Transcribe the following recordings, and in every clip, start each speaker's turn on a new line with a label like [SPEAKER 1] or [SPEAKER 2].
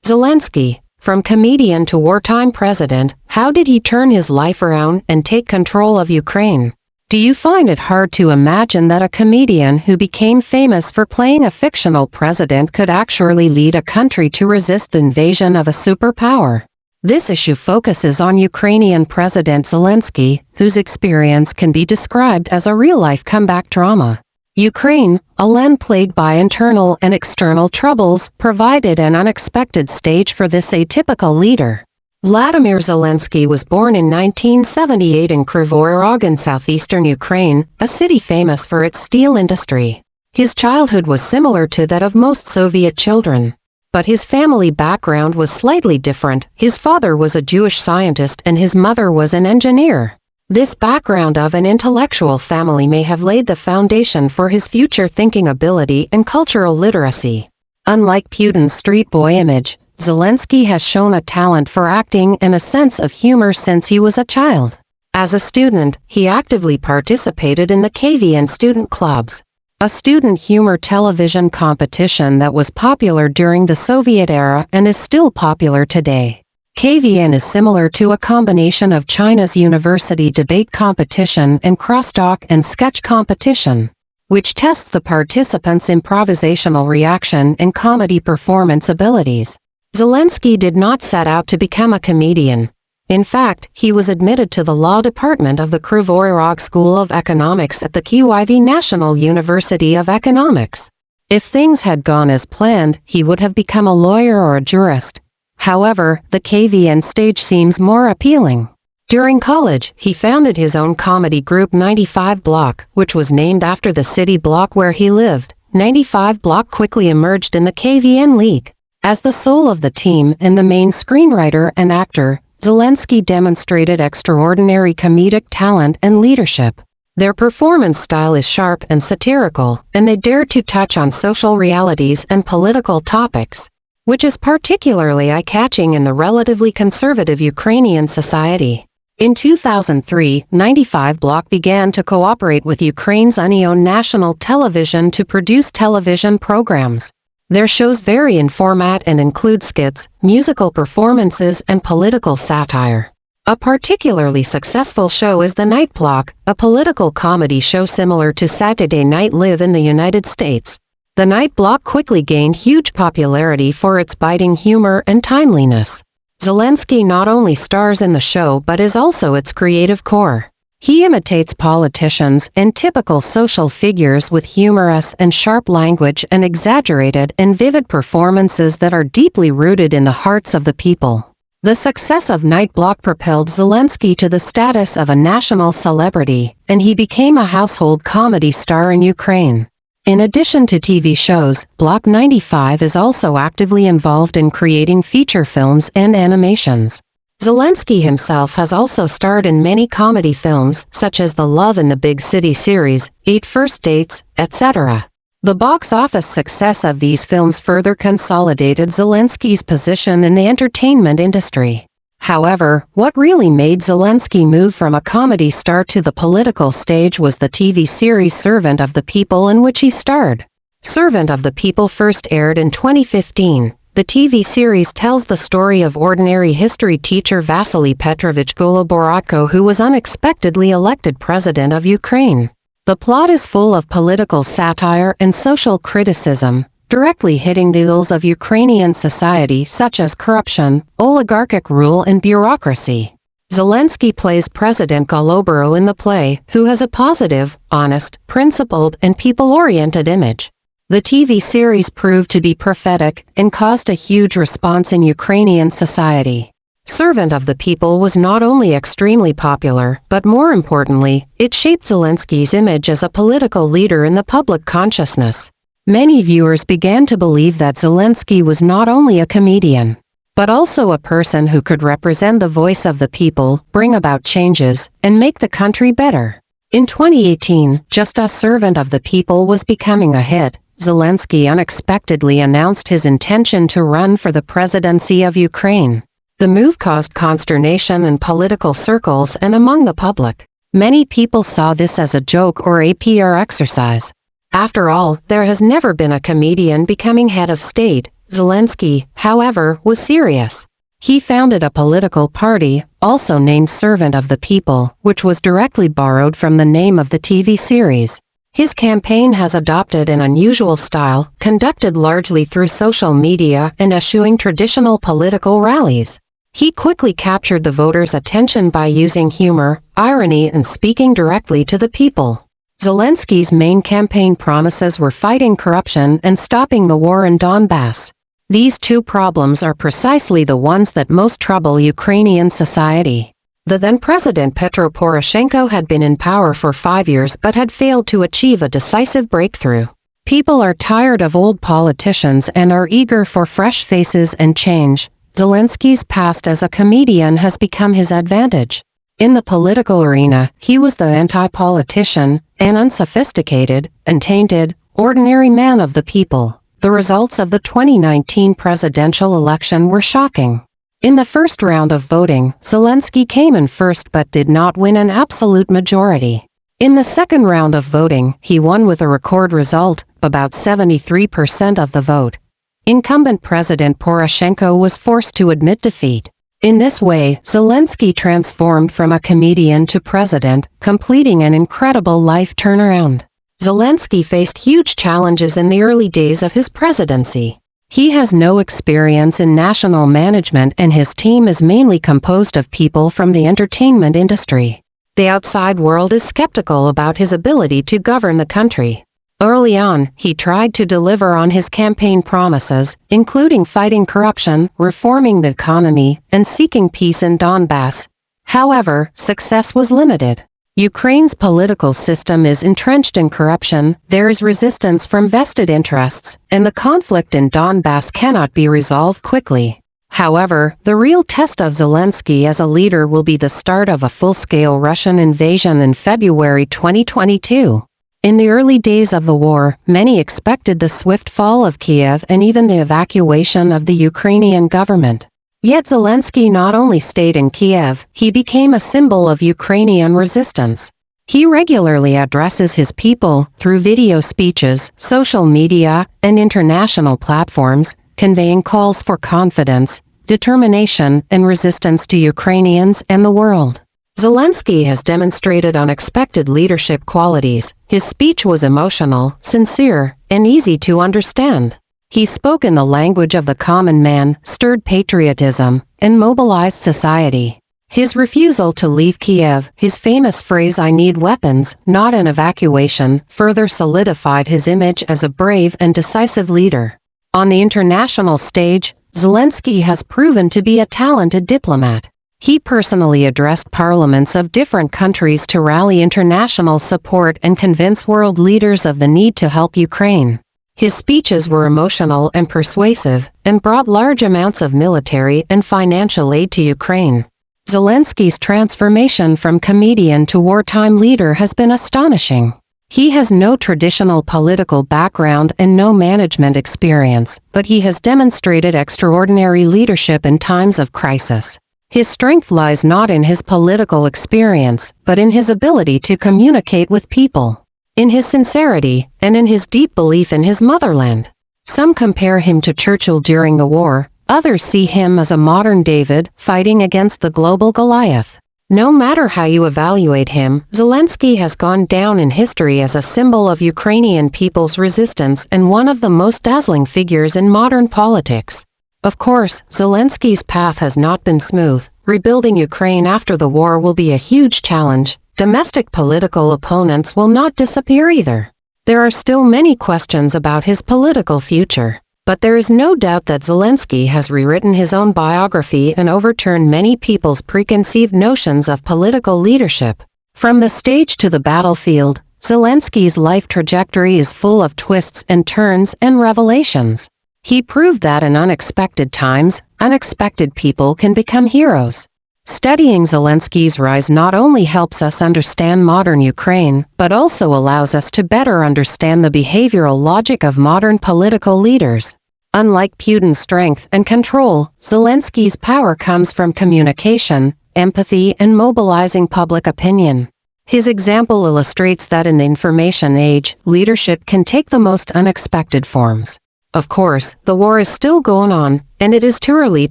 [SPEAKER 1] Zelensky, from comedian to wartime president, how did he turn his life around and take control of Ukraine? Do you find it hard to imagine that a comedian who became famous for playing a fictional president could actually lead a country to resist the invasion of a superpower? This issue focuses on Ukrainian President Zelensky, whose experience can be described as a real-life comeback drama. Ukraine, a land plagued by internal and external troubles, provided an unexpected stage for this atypical leader. Vladimir Zelensky was born in 1978 in Kryvyi Rog in southeastern Ukraine, a city famous for its steel industry. His childhood was similar to that of most Soviet children. But his family background was slightly different. His father was a Jewish scientist and his mother was an engineer. This background of an intellectual family may have laid the foundation for his future thinking ability and cultural literacy. Unlike Putin's street boy image, Zelensky has shown a talent for acting and a sense of humor since he was a child. As a student, he actively participated in the KVN student clubs, a student humor television competition that was popular during the Soviet era and is still popular today. KVN is similar to a combination of China's university debate competition and crosstalk and sketch competition, which tests the participants' improvisational reaction and comedy performance abilities. Zelensky did not set out to become a comedian. In fact, he was admitted to the law department of the Kryvyi Rog School of Economics at the Kyiv National University of Economics. If things had gone as planned, he would have become a lawyer or a jurist. However, the KVN stage seems more appealing. During college, he founded his own comedy group 95 Block, which was named after the city block where he lived. 95 Block quickly emerged in the KVN League. As the soul of the team and the main screenwriter and actor, Zelensky demonstrated extraordinary comedic talent and leadership. Their performance style is sharp and satirical, and they dare to touch on social realities and political topics, which is particularly eye-catching in the relatively conservative Ukrainian society. In 2003, 95 Block began to cooperate with Ukraine's unowned national television to produce television programs. Their shows vary in format and include skits, musical performances, and political satire. A particularly successful show is The Night Block, a political comedy show similar to Saturday Night Live in the United States. The Night Block quickly gained huge popularity for its biting humor and timeliness. Zelensky not only stars in the show but is also its creative core. He imitates politicians and typical social figures with humorous and sharp language and exaggerated and vivid performances that are deeply rooted in the hearts of the people. The success of Night Block propelled Zelensky to the status of a national celebrity, and he became a household comedy star in Ukraine. In addition to TV shows, Block 95 is also actively involved in creating feature films and animations. Zelensky himself has also starred in many comedy films, such as the Love in the Big City series, 8 First Dates, etc. The box office success of these films further consolidated Zelensky's position in the entertainment industry. However, what really made Zelensky move from a comedy star to the political stage was the TV series Servant of the People in which he starred. Servant of the People first aired in 2015. The TV series tells the story of ordinary history teacher Vasily Petrovich Goloborodko, who was unexpectedly elected president of Ukraine. The plot is full of political satire and social criticism, directly hitting the ills of Ukrainian society such as corruption, oligarchic rule and bureaucracy. Zelensky plays President Goloboro in the play, who has a positive, honest, principled and people-oriented image. The TV series proved to be prophetic and caused a huge response in Ukrainian society. Servant of the People was not only extremely popular, but more importantly, it shaped Zelensky's image as a political leader in the public consciousness. Many viewers began to believe that Zelensky was not only a comedian, but also a person who could represent the voice of the people, bring about changes, and make the country better. In 2018, just as Servant of the People was becoming a hit, Zelensky unexpectedly announced his intention to run for the presidency of Ukraine. The move caused consternation in political circles and among the public. Many people saw this as a joke or a PR exercise. After all, there has never been a comedian becoming head of state, Zelensky, however, was serious. He founded a political party, also named Servant of the People, which was directly borrowed from the name of the TV series. His campaign has adopted an unusual style, conducted largely through social media and eschewing traditional political rallies. He quickly captured the voters' attention by using humor, irony, and speaking directly to the people. Zelensky's main campaign promises were fighting corruption and stopping the war in Donbass. These two problems are precisely the ones that most trouble Ukrainian society. The then-President Petro Poroshenko had been in power for 5 years but had failed to achieve a decisive breakthrough. People are tired of old politicians and are eager for fresh faces and change. Zelensky's past as a comedian has become his advantage. In the political arena, he was the anti-politician, an unsophisticated, untainted, ordinary man of the people. The results of the 2019 presidential election were shocking. In the first round of voting, Zelensky came in first but did not win an absolute majority. In the second round of voting, he won with a record result, about 73% of the vote. Incumbent President Poroshenko was forced to admit defeat. In this way, Zelensky transformed from a comedian to president, completing an incredible life turnaround. Zelensky faced huge challenges in the early days of his presidency. He has no experience in national management and his team is mainly composed of people from the entertainment industry. The outside world is skeptical about his ability to govern the country. Early on, he tried to deliver on his campaign promises, including fighting corruption, reforming the economy, and seeking peace in Donbass. However, success was limited. Ukraine's political system is entrenched in corruption, there is resistance from vested interests, and the conflict in Donbass cannot be resolved quickly. However, the real test of Zelensky as a leader will be the start of a full-scale Russian invasion in February 2022. In the early days of the war, many expected the swift fall of Kiev and even the evacuation of the Ukrainian government. Yet Zelensky not only stayed in Kiev, he became a symbol of Ukrainian resistance. He regularly addresses his people through video speeches, social media, and international platforms, conveying calls for confidence, determination, and resistance to Ukrainians and the world. Zelensky has demonstrated unexpected leadership qualities. His speech was emotional, sincere, and easy to understand. He spoke in the language of the common man, stirred patriotism, and mobilized society. His refusal to leave Kiev, his famous phrase "I need weapons, not an evacuation," further solidified his image as a brave and decisive leader. On the international stage, Zelensky has proven to be a talented diplomat. He personally addressed parliaments of different countries to rally international support and convince world leaders of the need to help Ukraine. His speeches were emotional and persuasive, and brought large amounts of military and financial aid to Ukraine. Zelensky's transformation from comedian to wartime leader has been astonishing. He has no traditional political background and no management experience, but he has demonstrated extraordinary leadership in times of crisis. His strength lies not in his political experience, but in his ability to communicate with people, in his sincerity, and in his deep belief in his motherland. Some compare him to Churchill during the war, others see him as a modern David, fighting against the global Goliath. No matter how you evaluate him, Zelensky has gone down in history as a symbol of Ukrainian people's resistance and one of the most dazzling figures in modern politics. Of course, Zelensky's path has not been smooth. Rebuilding Ukraine after the war will be a huge challenge. Domestic political opponents will not disappear either. There are still many questions about his political future. But there is no doubt that Zelensky has rewritten his own biography and overturned many people's preconceived notions of political leadership. From the stage to the battlefield, Zelensky's life trajectory is full of twists and turns and revelations. He proved that in unexpected times, unexpected people can become heroes. Studying Zelensky's rise not only helps us understand modern Ukraine, but also allows us to better understand the behavioral logic of modern political leaders. Unlike Putin's strength and control, Zelensky's power comes from communication, empathy, and mobilizing public opinion. His example illustrates that in the information age, leadership can take the most unexpected forms. Of course, the war is still going on, and it is too early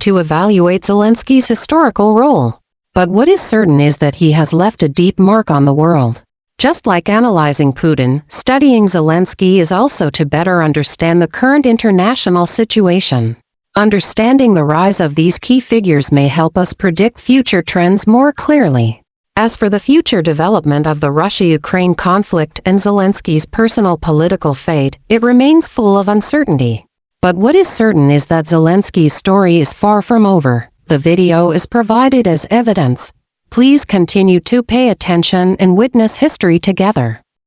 [SPEAKER 1] to evaluate Zelensky's historical role. But what is certain is that he has left a deep mark on the world. Just like analyzing Putin, studying Zelensky is also to better understand the current international situation. Understanding the rise of these key figures may help us predict future trends more clearly. As for the future development of the Russia-Ukraine conflict and Zelensky's personal political fate, it remains full of uncertainty. But what is certain is that Zelensky's story is far from over. The video is provided as evidence. Please continue to pay attention and witness history together.